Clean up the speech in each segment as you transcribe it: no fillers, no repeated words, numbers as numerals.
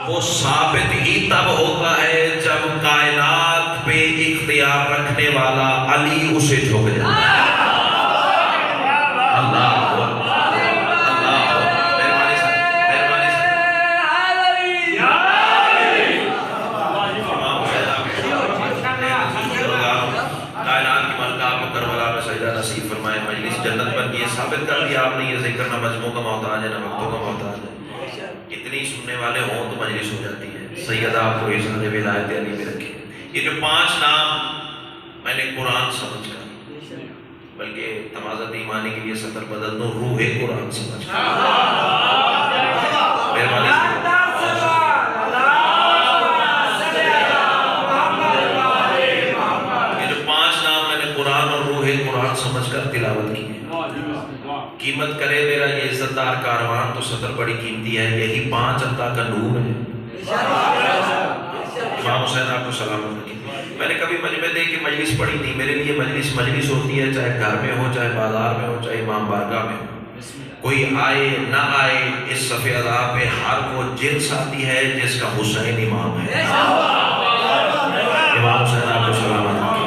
وہ ثابت ہی تب ہوتا ہے جب کائنات پہ اختیار رکھنے والا علی اسے جھک جائے. اللہ نصیب فرمائے. مجلس جنت پر یہ ثابت کر دیا آپ نے یہ ذکر نہ مجموع کا محتاج ہے نہ وقتوں کا محتاج ہے. اتنی سننے والے ہوں تو مجلس ہو جاتی ہے. سیدہ آپ کو احسان ولایت علی میں رکھے. یہ جو 5 نام میں نے قرآن سمجھ کر، بلکہ تمازت ایمانی کے لیے سطر بدل دو، روح قرآن سمجھ کر مہربانی قرآن سمجھ کر تلاوت کی ہے. قیمت کرے میرا یہ عزت دار کاروان تو سطر بڑی قیمتی ہے. یہی 5 اللہ کا نور ہے. امام حسین آپ کو سلامت رکھیں. میں نے کبھی مجمع دے کے مجلس پڑھی نہیں. میرے لیے مجلس ہوتی ہے، چاہے گھر میں ہو، چاہے بازار میں ہو، چاہے امام بارگاہ میں ہو. کوئی آئے نہ آئے، اس صفحے ادا پہ ہر وہ جنس آتی ہے جس کا حسین امام ہے. امام حسین آپ کو سلامت رکھیں.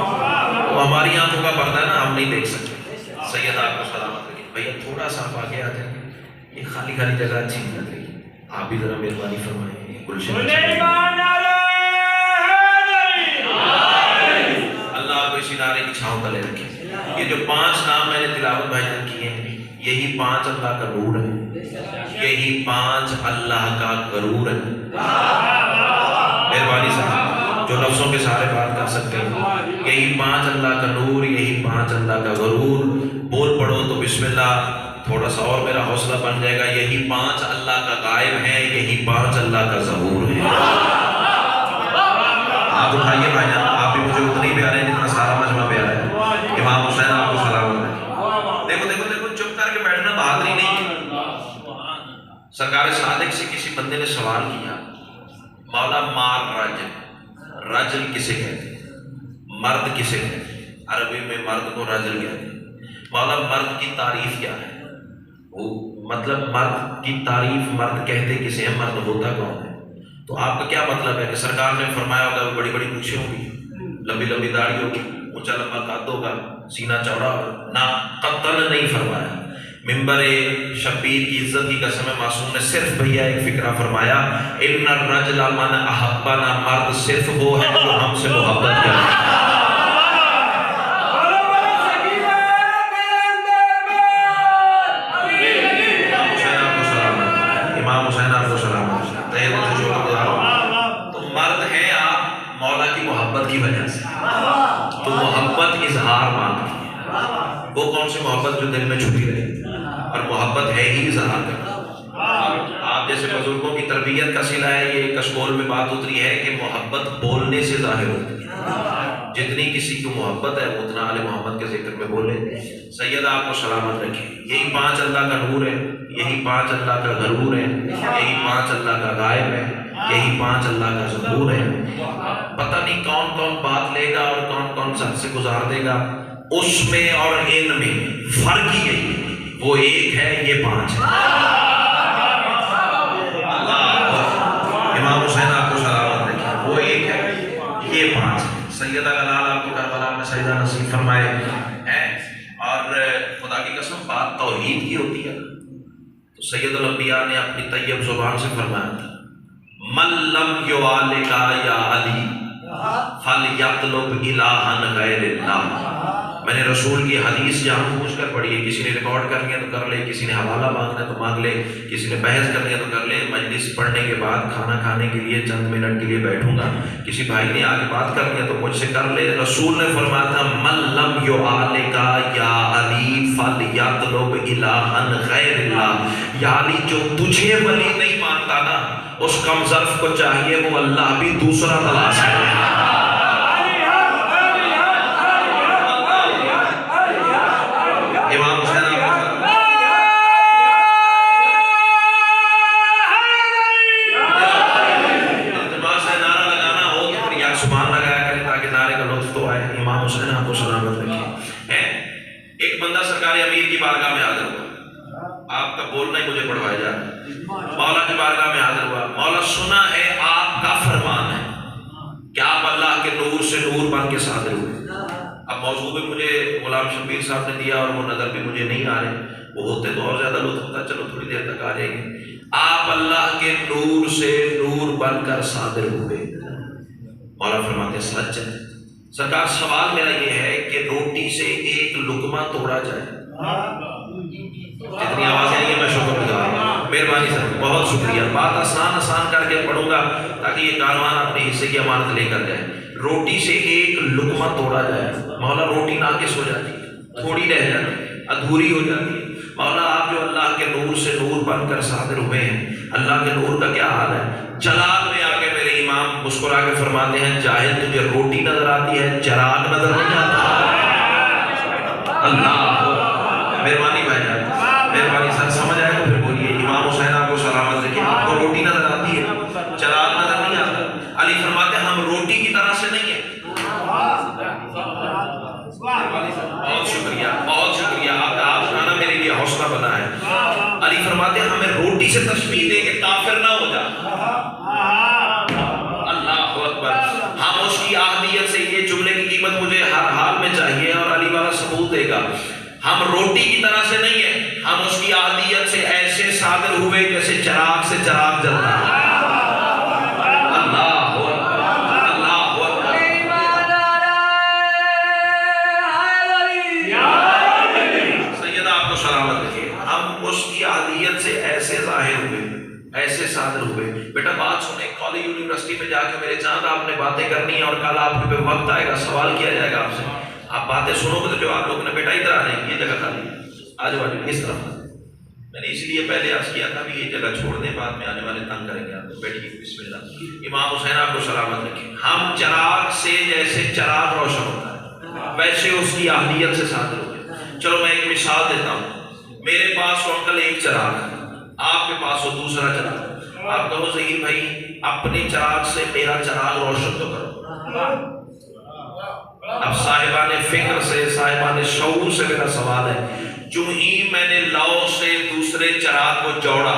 وہ ہماری آنکھوں کا پردہ ہے نا، ہم نہیں دیکھ سکتے. سید آپ کو سلامت رکھیں. بھیا تھوڑا سا آپ آگے آ جائیں گے. یہ خالی جگہ اچھی نہیں لگ رہی. آپ بھی ذرا مہربانی فرمائیں. گلشن اللہ آپ کو اسی نعرے کی چھاؤں تلے رکھے. یہ جو 5 نام میں نے تلاوت بھائی کیے ہیں، یہی 5 اللہ کا نور ہے. یہی 5 اللہ کا غرور ہے. مہربانی صاحب جو لفظوں کے سارے بات کر سکتے ہیں. یہی 5 اللہ کا نور، یہی 5 اللہ کا غرور. بول پڑھو تو بسم اللہ، تھوڑا سا اور میرا حوصلہ بن جائے گا. یہی 5 اللہ کا غائب ہے، یہی 5 اللہ کا ظہور ہے. آپ اٹھائیے بھائی، آپ بھی مجھے اتنے پیارے ہیں جتنا سارا مجمع پیارا ہے. امام حسین آپ کو سلام ہے. دیکھو دیکھو دیکھو، چپ کر کے بیٹھنا بہادری نہیں ہے. سرکار صادق سے کسی بندے نے سوال کیا، مولا مار رجل کسے کہتے ہیں؟ مرد کسے کہتے ہیں؟ عربی میں مرد کو رجل کہتے ہیں. مولا مرد کی تعریف کیا ہے؟ وہ مطلب مرد کی تعریف، مرد کہتے کسے ہیں، مرد ہوتا کون ہے؟ تو آپ کا کیا مطلب ہے کہ سرکار نے فرمایا ہوگا وہ بڑی بڑی پوچھیں ہوگی، لمبی لمبی داڑھی ہوگی، اونچا لمبا قد ہوگا، سینہ چوڑا ہوگا؟ نہ، قطعاً نہیں فرمایا. ممبر شبیر کی عزت کی قسم معصوم نے صرف بھیا ایک فکرہ فرمایا، ان الرجل من احبنا، مرد صرف وہ ہے جو ہم سے محبت کرے. امام حسین آپ کو سلامت. تو مرد ہیں آپ مولا کی محبت کی وجہ سے، تو محبت اظہار مانگتی ہے. وہ کون سی محبت جو دل میں چھپی رہے، اور محبت ہے ہی اظہار کرنا. آپ جیسے بزرگوں کی تربیت کا صلہ ہے. یہ کشکول میں بات اتری ہے کہ محبت بولنے سے ظاہر ہوتی ہے. جتنی کسی کو محبت ہے اتنا آل محمد کے ذکر میں بولے. سید آپ کو سلامت رکھے. یہی 5 اللہ کا نور ہے، یہی 5 اللہ کا غرور ہے، یہی 5 اللہ کا غائب ہے، یہی 5 اللہ کا ظہور ہے. پتہ نہیں کون کون بات لے گا اور کون کون سب سے گزار دے گا. اس میں اور ان میں فرق ہی یہی ہے، وہ ایک ہے، یہ 5 ہے. امام حسین آپ کو سلامت رکھے. وہ ایک ہے، یہ 5 ہے. سیدہ کا لال آپ کو کربلا میں سجدہ نصیب فرمائے. اور خدا کی قسم بات توحید کی ہوتی ہے تو سید الانبیاء نے اپنی طیب زبان سے فرمایا تھا، من لم یوالک یا علی فلیطلب الہا غیر اللہ. میں نے رسول کی حدیث جہاں پوچھ کر پڑھی ہے. کسی نے ریکارڈ کر لیا تو کر لے، کسی نے حوالہ مانگنا ہے تو مانگ لے، کسی نے بحث کر لیا تو کر لے. مجلس پڑھنے کے بعد کھانا کھانے کے لیے چند منٹ کے لیے بیٹھوں گا، کسی بھائی نے آگے بات کر لیا تو مجھ سے کر لے. رسول نے فرمایا تھا، من لم یعالک یا علی فلیطلب الہا غیر اللہ. یا علی جو تجھے ولی نہیں مانتا نا، اس کم ظرف کو چاہیے وہ اللہ بھی دوسرا تلاش کرے. ایک بندہ سرکار امیر کی بارگاہ میں حاضر ہوا. آپ کا بولنا ہی مجھے پڑھوایا جا رہا ہے. مولا کی بارگاہ میں حاضر ہوا. مولا سنا ہے کا فرمان ہے کہ آپ اللہ کے نور سے نور بن کے صادر ہوئے. اب موضوع بھی مجھے غلام شبیر صاحب نے دیا اور وہ نظر بھی مجھے نہیں آ رہے, وہ ہوتے تو اور زیادہ لطف ہوتا, چلو تھوڑی دیر تک آ جائیں گے. آپ اللہ کے نور سے نور بن کر صادر ہوئے. مولا فرماتے ہیں سچ ہے. سرکار سوال میرا یہ ہے کہ روٹی سے ایک لقمہ توڑا جائے. اتنی آوازیں نہیں ہے, میں شکر گزار ہوں, مہربانی سر, بہت شکریہ. بات آسان کر کے پڑھوں گا تاکہ یہ کاروان اپنے حصے کی امانت لے کر جائے. روٹی سے ایک لقمہ توڑا جائے. مولا روٹی ناقص ہو جاتی ہے, تھوڑی رہ جاتی ہے, ادھوری ہو جاتی ہے. مولا آپ جو اللہ کے نور سے نور بن کر صادر ہوئے ہیں, اللہ کے نور کا کیا حال ہے. جلال میں آ کے میرے امام مسکرا کے فرماتے ہیں جاہل تجھے روٹی نظر آتی ہے, چراغ نظر نہیں آتا. اللہ مہربانی بھائی جان, مہربانی سر, سمجھ آئے تو پھر بولیے. امام حسین آپ کو سلامت رکھے, آپ کو روٹی نظر آتی ہے, چراغ نظر نہیں آتا. علی فرماتے ہیں ہم روٹی کی طرح سے نہیں ہیں. بہت شکریہ, بہت شکریہ, آپ کا نا میرے لیے حوصلہ بنا ہے. علی فرماتے ہیں ہمیں روٹی سے تشبیہ دے کہ کافر نہ ہو جا. اللہ اکبر. ہم اس کی اہمیت سے, یہ جملے کی قیمت مجھے ہر حال میں چاہیے اور علی والا ثبوت دے گا. ہم روٹی کی طرح سے نہیں ہیں, ہم اس کی اہمیت سے ایسے صادر ہوئے جیسے چراغ سے چراغ جلتا ہے. ایسے صادر ہوئے. بیٹا بات سنیں, کالج یونیورسٹی میں جا کے میرے چاند آپ نے باتیں کرنی ہیں اور کل آپ کے پہ وقت آئے گا, سوال کیا جائے گا آپ سے. آپ باتیں سنو گے تو جو آپ لوگوں نے بیٹا ادھر آ رہے ہیں, یہ جگہ خالی ہے, آج واجب اس طرف. میں نے اس لیے پہلے عرض کیا تھا بھی یہ جگہ چھوڑ دیں, بعد میں آنے والے تنگ کریں گے آپ کو. بیٹھیے بسم اللہ. امام حسین آپ کو سلامت رکھیں. ہم چراغ سے جیسے چراغ روشن ہوتا ہے ویسے اس کی اہمیت سے صادر ہوئے. چلو میں ایک مثال دیتا ہوں. میرے پاس انکل ایک چراغ ہے, آپ کے پاس ہو دوسرا چراغ. آپ کہو ظہیر بھائی اپنے چراغ سے میرا چراغ روشن تو کرو. اب صاحبان فکر سے, صاحبان شعور سے میرا سوال ہے, جو ہی میں نے لو سے دوسرے چراغ کو جوڑا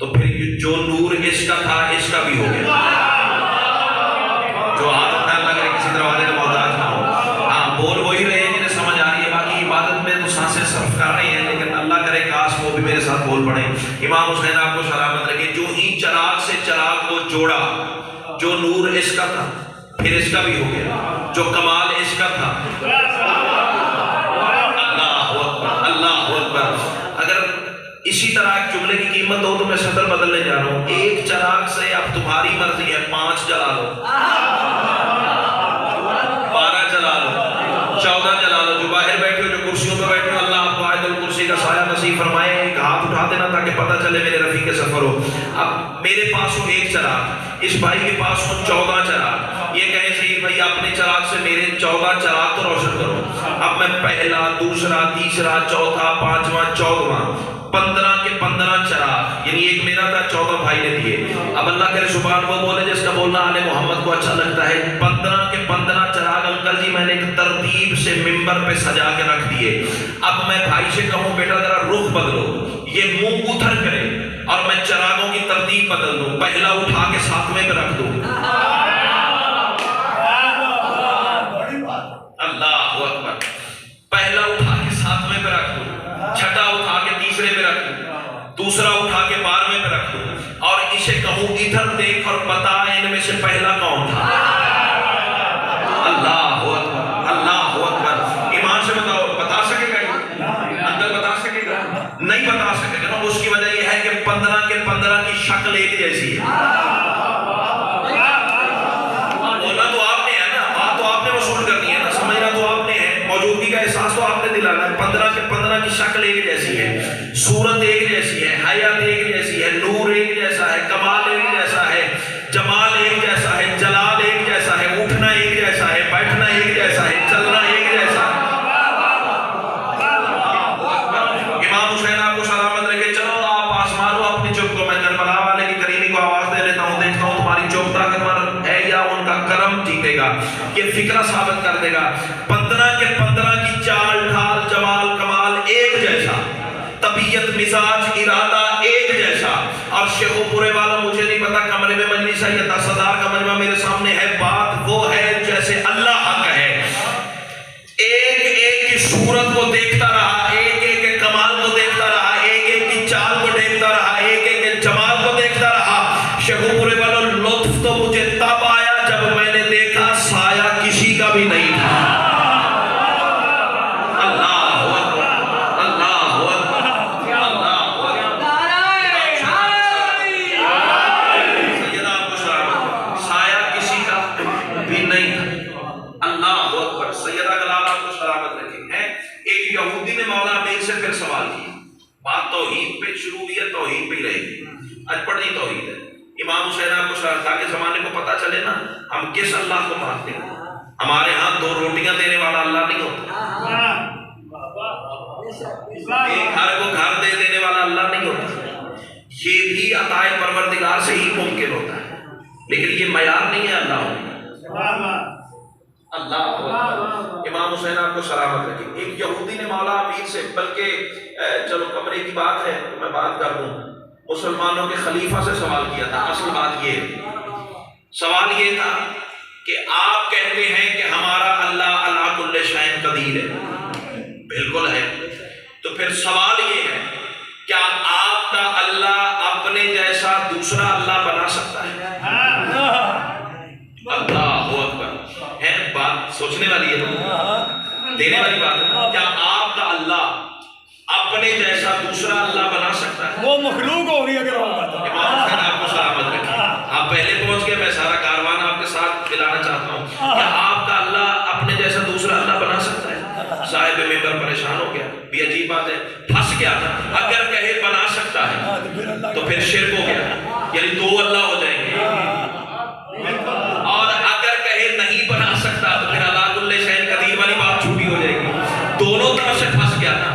تو پھر جو نور اس کا تھا اس کا بھی ہو گیا. جو ہاتھ اٹھا لگ رہے کسی دروازے کا محتاج نہ ہو. ہاں بول وہی رہے ہیں جنہیں سمجھ آ رہی ہے, باقی عبادت میں تو سانسیں صرف کر رہے ہیں, لیکن اللہ کرے کاش وہ بھی میرے ساتھ بول پڑے. امام حسین آپ کو سلامت رکھے. جو ہی چراغ سے چراغ کو جوڑا, جو نور اس کا تھا پھر اس کا بھی ہو گیا, جو کمال اس کا تھا. اللہ اکبر, اللہ اکبر. اگر اسی طرح ایک جملے کی قیمت ہو تو میں سطر بدلنے جا رہا ہوں. ایک چراغ سے اب تمہاری مرضی ہے 5 جلا لو, 12 جلا لو, 14 جلا لو. جو باہر بیٹھے ہو, جو کرسیوں پہ بیٹھے ہو, اللہ آپ کو آیت الکرسی کا سایہ نصیب فرمائے. ایک ہاتھ اٹھا دینا تاکہ پتہ چلے میرے رفیق سفر ہو. اب میرے پاس ہو ایک چراغ, اس بھائی کے پاس ہو 14 چراغ. یہ کہیں ظہیر بھائی اپنے چراغ سے میرے 14 چراغ تو روشن کرو. اب میں پہلا, دوسرا, تیسرا, چوتھا, 5واں, 14واں, 15 کے 15 چراغ, یعنی ایک میرا تھا 14 بھائی نے دیے. اب اللہ کرے سبحان وہ بولے جس کا بولنا آل محمد کو اچھا لگتا ہے. 15 کے 15 چراغ انکل جی میں نے ایک ترتیب سے ممبر پہ سجا کے رکھ دیے. اب میں بھائی سے کہوں بیٹا ذرا رخ بدلو, یہ منہ ادھر کرے اور میں چراغوں کی ترتیب بدل دوں, پہلا اٹھا کے 7ویں پہ رکھ دوں. اللہ اکبر. پہلا اٹھا کے 7ویں پہ رکھ دوں, چھٹا اٹھا کے 3رے پہ رکھ دوں, دوسرا اٹھا کے 12ویں پہ رکھ دوں, اور اسے کہوں ادھر دیکھ اور بتا ان میں سے پہلا کون تھا. اللہ اکبر, اللہ اکبر. ایمان سے بتاؤ, بتا سکے گا اندر, بتا سکے گا نہیں بتا سکے گا. اس کی وجہ یہ ہے کہ 15 کے 15 کی شکل ایک جیسی ہے. بولنا تو آپ نے ہے نا, بات تو آپ نے وصول کرنی ہے نا, سمجھنا تو آپ نے ہے, موجودگی کا احساس تو آپ نے دلانا ہے. 15 کے 15 کی شکل ایک جیسی ہے, صورت ایک جیسی ہے, حیات ایک جیسی ہے, نور ایک جیسا ہے, کمال ایک جیسا ہے, جمال ایک جیسا ہے, جلال ایک جیسا ہے, اٹھنا ایک جیسا ہے, بیٹھنا ایک جیسا ہے, چلنا ایک جیسا ہے. امام حسین آپ کو سلامت رکھے. چلو آپ آسمانوں اپنی چپ کو, میں کربلا والے کی کریمی کو آواز دے لیتا ہوں, دیکھتا ہوں تمہاری چپ طاقتور ہے یا ان کا کرم جیتے گا. یہ فکرہ ثابت کر دے گا. 15 کے 15 کی چال, ڈھال, جمال, کمال ایک جیسا, طبیعت, مزاج, ارادہ ایک جیسا, اور شیخو پورے والوں مجھے نہیں پتا کمرے میں مجلس ہے یا 10,000 کا مجمع میرے سامنے ہے، بات وہ ہے جیسے اللہ حق ہے، ایک ایک کی صورت کو دیکھتا رہا، ایک ایک کے کمال کو دیکھتا رہا، ایک ایک کی چال کو دیکھتا رہا، ایک ایک کے جمال کو دیکھتا رہا۔ شیخو پورے والوں لطف تو مجھے تب آیا جب میں نے دیکھا سایہ کسی کا بھی نہیں تھا۔ بات توحید پہ شروع ہوئی ہے، توحید پہ ہی رہے گی، اجپڑی توحید ہے۔ امام حسین آپ کو تاکہ زمانے کو پتہ چلے نا ہم کس اللہ کو مانتے ہیں۔ ہمارے ہاں 2 روٹیاں دینے والا اللہ نہیں ہوتا، ایک گھر کو گھر دے دینے والا اللہ نہیں ہوتا، یہ بھی عطائے پروردگار سے ہی ممکن ہوتا ہے، لیکن یہ معیار نہیں ہے اللہ اللہ۔ امام حسین آپ کو سلامت رکھے۔ ایک یہودی نے مولا امیر سے، بلکہ چلو کمرے کی بات ہے تو میں بات کر دوں، مسلمانوں کے خلیفہ سے سوال کیا تھا۔ اصل بات یہ سوال یہ تھا کہ آپ کہتے ہیں کہ ہمارا اللہ علی کل شیء قدیر ہے، بالکل ہے، تو پھر سوال یہ ہے کیا آپ کا اللہ اپنے جیسا دوسرا اللہ بنا سکتا ہے؟ اللہ اکبر، ہے بات سوچنے والی ہے، دینے والی بات ہے۔ کیا آپ کا اللہ اپنے جیسا دوسرا اللہ بنا سکتا ہے؟ وہ مخلوق ہوگی اگر ہوگا تو۔ امام حسین آپ کو سلامت رکھے، آپ پہلے پہنچ گئے، میں سارا کاروان آپ کے ساتھ ملانا چاہتا ہوں۔ کیا آپ کا اللہ اپنے جیسا دوسرا اللہ بنا سکتا ہے؟ صاحب ممبر پریشان ہو گیا، بھی عجیب بات ہے، پھنس گیا تھا۔ اگر کہے بنا سکتا ہے تو پھر شرک ہو گیا، یعنی 2 اللہ ہو جائیں گے، اور اگر کہے نہیں بنا سکتا تو پھر علی کل شیء قدیر والی بات چھوٹی ہو جائے گی۔ دونوں طرف سے پھنس گیا نا،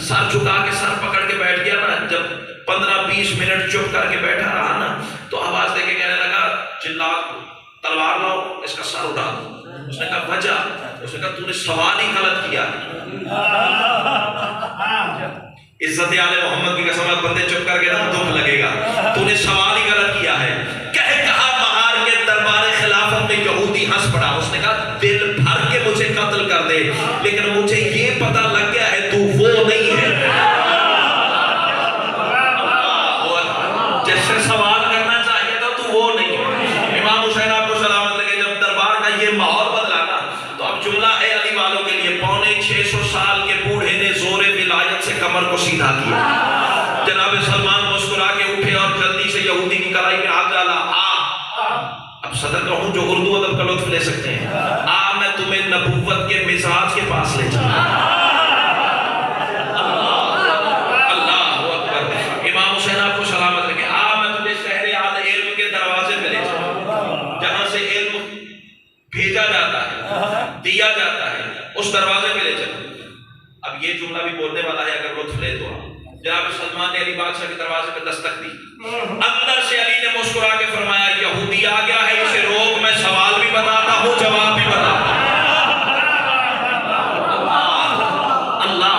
سر جھکا کے سر پکڑ کے بیٹھ گیا نا، جب 15-20 منٹ چپ کر کے بیٹھا رہا نا تو آواز دے کے کہنے لگا جلات کو تلوار لاؤ، اس کا سر اٹھا دو۔ اس نے کہا وجہ، اس نے کہا تو نے سوال ہی غلط کیا۔ عزت آل محمد کی قسم، بندے چپ کر کے نا دکھ لگے گا، تو نے سوال ہی غلط کیا ہے۔ کہا مہار کے دربار خلافت میں یہودی ہنس پڑا، اس نے کہا دل بھر کے مجھے قتل کر دے لیکن مجھے یہ پتہ لگ گیا ہے تو وہ نہیں ہے جس سے سوال کرنا چاہیے تھا، تو وہ نہیں ہے۔ امام حسین آپ کو سلامت رکھے، جب دربار کا یہ ماحول بدلا نا تو اب جملہ ہے علی والوں کے لیے، 650 سال کے بوڑھے نے زور ولایت سے کمر کو سیدھا کیا۔ جناب سلمان مسکرا کے اٹھے اور جلدی سے یہودی کی کلائی میں ہاتھ ڈالا، اب صدر کہوں جو اردو ادب کا لطف لے سکتے ہیں، میں تمہیں نبوت کے مزاج کے پاس لے جاؤں۔ اللہ اکبر۔ امام حسین آپ کو سلامت رکھے، میں تمہیں شہر اعلی علم کے دروازے پہ لے جاؤں، جہاں سے علم بھیجا جاتا ہے، دیا جاتا ہے، اس دروازے پہ لے جاؤں۔ اب یہ جملہ بھی بولنے والا ہے، اگر لطف لے تو جناب سلمان نے علی بادشاہ کے دروازے پہ دستک دی، اندر سے علی نے مسکرا کے فرمایا یہودی آ گیا ہے، اسے روک، میں سوال بھی بتاتا ہوں جواب بھی بتاتا ہوں۔ اللہ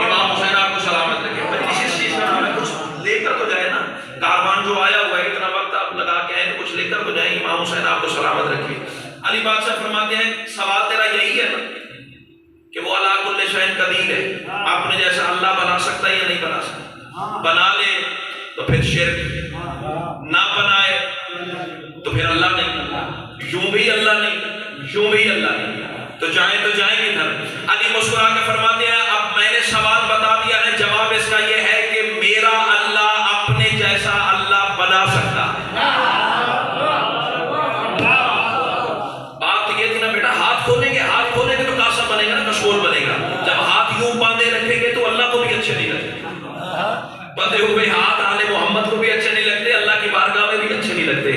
امام حسین آپ کو سلامت رکھے۔ اس چیز میں ہمیں کچھ لے کر تو جائے نا، کاروان جو آیا ہوا ہے اتنا وقت آپ لگا کے آئے تو کچھ لے کر تو جائیں۔ امام حسین آپ کو سلامت رکھے۔ علی بادشاہ فرماتے ہیں سوال تیرا یہی ہے نا کہ وہ علی کل شیء قدیر ہے، اپنے جیسا اللہ بنا سکتا ہے یا نہیں بنا سکتا؟ بنا لے تو پھر شرک، نہ بنائے تو پھر اللہ نہیں، یوں بھی اللہ نہیں، یوں بھی اللہ نہیں، تو جائیں کدھر؟ علی مسکرا کے فرماتے ہیں اب میں نے سوال بتا دیا ہے، جواب اس کا یہ ہے کہ میرا اللہ اپنے جیسا اللہ بنا سکتا ہے۔ بات یہ تھی نا بیٹا، ہاتھ کھولیں گے تو کاسا بنے گا نا، کشکول بنے گا۔ جب ہاتھ یوں باندھے رکھیں گے تو اللہ کو بھی اچھے نہیں لگتے، بندے ہوئے ہاتھ آل محمد کو بھی اچھے نہیں لگتے، اللہ کی بارگاہ میں بھی اچھے نہیں لگتے۔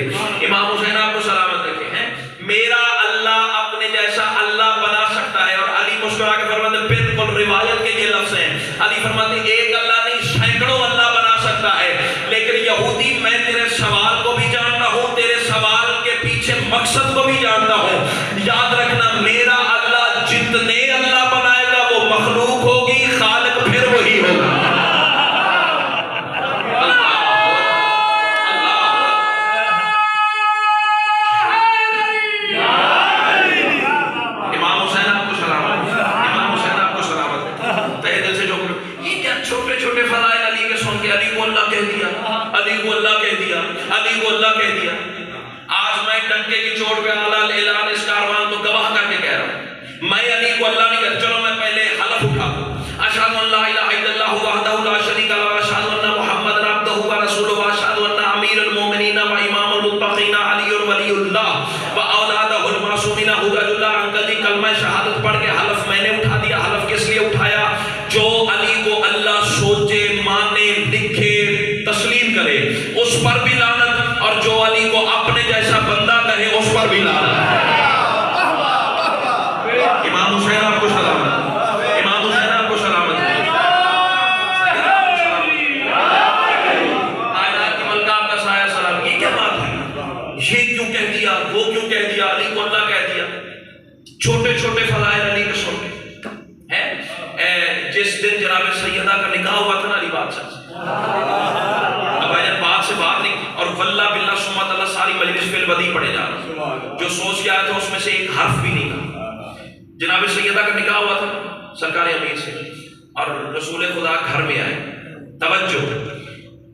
امام حسین آپ کو سلامت رکھے ہیں، میرا اللہ اپنے جیسا اللہ بنا سکتا ہے۔ اور علی مسکرا کے فرماتے ہیں بالکل روایت کے یہ لفظ ہیں، علی فرماتے ہیں ایک اللہ نہیں سینکڑوں اللہ بنا سکتا ہے، لیکن یہودی میں تیرے سوال کو بھی جانتا ہوں، تیرے سوال کے پیچھے مقصد کو بھی جانتا ہوں۔ یاد رکھنا میرا اللہ جتنے اللہ بنائے گا وہ مخلوق ہوگی، خالق پھر وہی ہوگا۔ علی کو اللہ کہہ دیا. آج میں ڈنکے کی چوٹ پہ اعلیٰ اعلان اس کاروان کو گواہ کر کے کہہ رہا ہوں میں علی کو اللہ نہیں کہتا. چلو میں پہلے حلف اٹھا دوں. اشہد ان لا الہ الا اللہ وحدہ لا شریک لہ واشہد ان محمد عبدہ ورسولہ واشہد ان امیر المومنین و امام المتقین علی ولی اللہ و اولادہ المعصومین حجج اللہ انکل جی کلمہ شہادت پڑھ کے حلف میں نے اٹھا دیا. حلف کس لیے اٹھایا؟ جو علی کو اللہ سوچے مانے لکھے تسلیم کرے اس پر بھی لعنت اور جو علی کو اپنے جیسا بندہ کہے اس پر بھی لعنت. امام حسین آپ کو سلامت. امام حسین آپ کو سلامت. کائنات کی ملکہ آپ کا سایہ سلام. یہ کیا بات ہے؟ یہ کیوں کہہ دیا وہ کیوں کہہ دیا علی کو اللہ کہہ دیا؟ چھوٹے چھوٹے فضائل علی کے سن کے جس دن جناب سیدہ کا نکاح ہوا تھا نا علی بادشاہ سے اب بات سے بات نہیں اور واللہ باللہ سمت اللہ ساری مجلس فی الودی پڑے جا رہا جو سوچ کے آیا تھا اس میں سے ایک حرف بھی نہیں تھا. جناب سیدہ کا نکاح ہوا تھا سرکار امیر سے اور رسول خدا گھر میں آئے. توجہ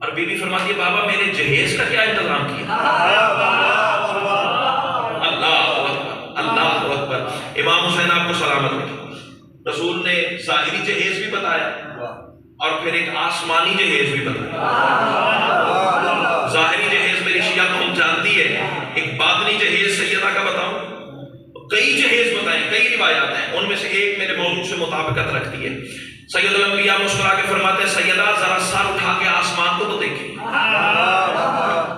اور بی بی فرماتی ہے بابا میرے جہیز کا کیا انتظام کیا؟ اللہ اکبر اللہ اکبر. امام حسین آپ کو سلامت رکھے. رسول نے ظاہری جہیز بھی بتایا اور پھر ایک آسمانی جہیز بھی بتایا. ظاہری جہیز میری شیعہ قوم جانتی ہے. ایک باطنی جہیز سیدہ کا بتاؤں. کئی جہیز بتائیں کئی روایات ہیں ان میں سے ایک میرے موضوع سے مطابقت رکھتی ہے. سید الانبیاء مسکرا کے فرماتے ہیں سیدہ ذرا سر اٹھا کے آسمان کو تو دیکھیں.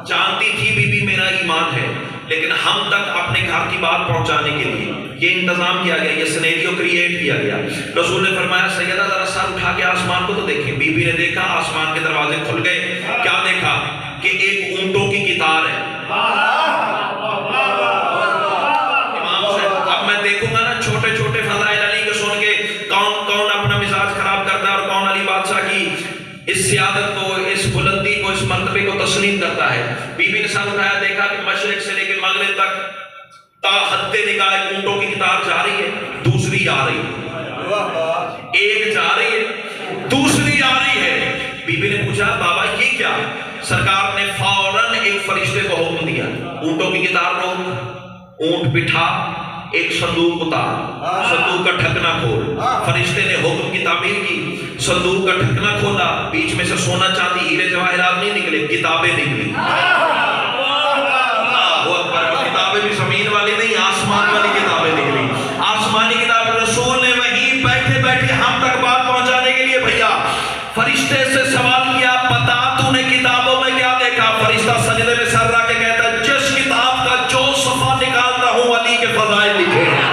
جانتی تھی بی بی میرا ایمان ہے لیکن ہم تک اپنے گھر کی بات پہنچانے کے لیے یہ انتظام کیا گیا یہ سینیریو کریٹ کیا گیا. رسول نے فرمایا سیدہ ذرا سر اٹھا کے آسمان کو تو دیکھیں. بی بی نے دیکھا آسمان کے دروازے کھل گئے. کیا دیکھا کہ ایک اونٹوں کی قطار ہے. اب میں دیکھوں گا نا چھوٹے چھوٹے فضائل علی کے سن کے کون کون اپنا مزاج خراب کرتا ہے اور کون علی بادشاہ کی اس سیادت کو اس بلندی کو اس مرتبے کو تسلیم کرتا ہے. بی بی نے سر اٹھایا دیکھا کہ مشرق سے لے کے مغرب تک تا حد نگاہ اونٹوں کی قطار جا رہی ہے دوسری آ رہی ہے. ایک جا رہی ہے دوسری آ رہی ہے. بی بی نے پوچھا بابا یہ کیا؟ سرکار نے فوراً ایک فرشتے کو حکم دیا اونٹوں کی قطار روک اونٹ بٹھا ایک صندوق اتار صندوق کا ڈھکنا کھول. فرشتے نے حکم کی تعمیر کی صندوق کا ڈھکنا کھولا بیچ میں سے سونا چاندی ہیرے جواہرات نہیں نکلے کتابیں نکلی. کتابیں بھی زمین والی نہیں آسمان والی کتابیں نکلی. آسمانی کتاب رسول نے وہیں بیٹھے بیٹھے ہم تک بات پہنچانے کے لیے بھیا فرشتے سے سوال کیا بتا تو نے کتابوں میں کیا دیکھا؟ فرشتہ سجدے میں سر رکھ کے کہتا ہے جس کتاب کا جو صفحہ نکالتا ہوں علی کے فضائل لکھے ہیں.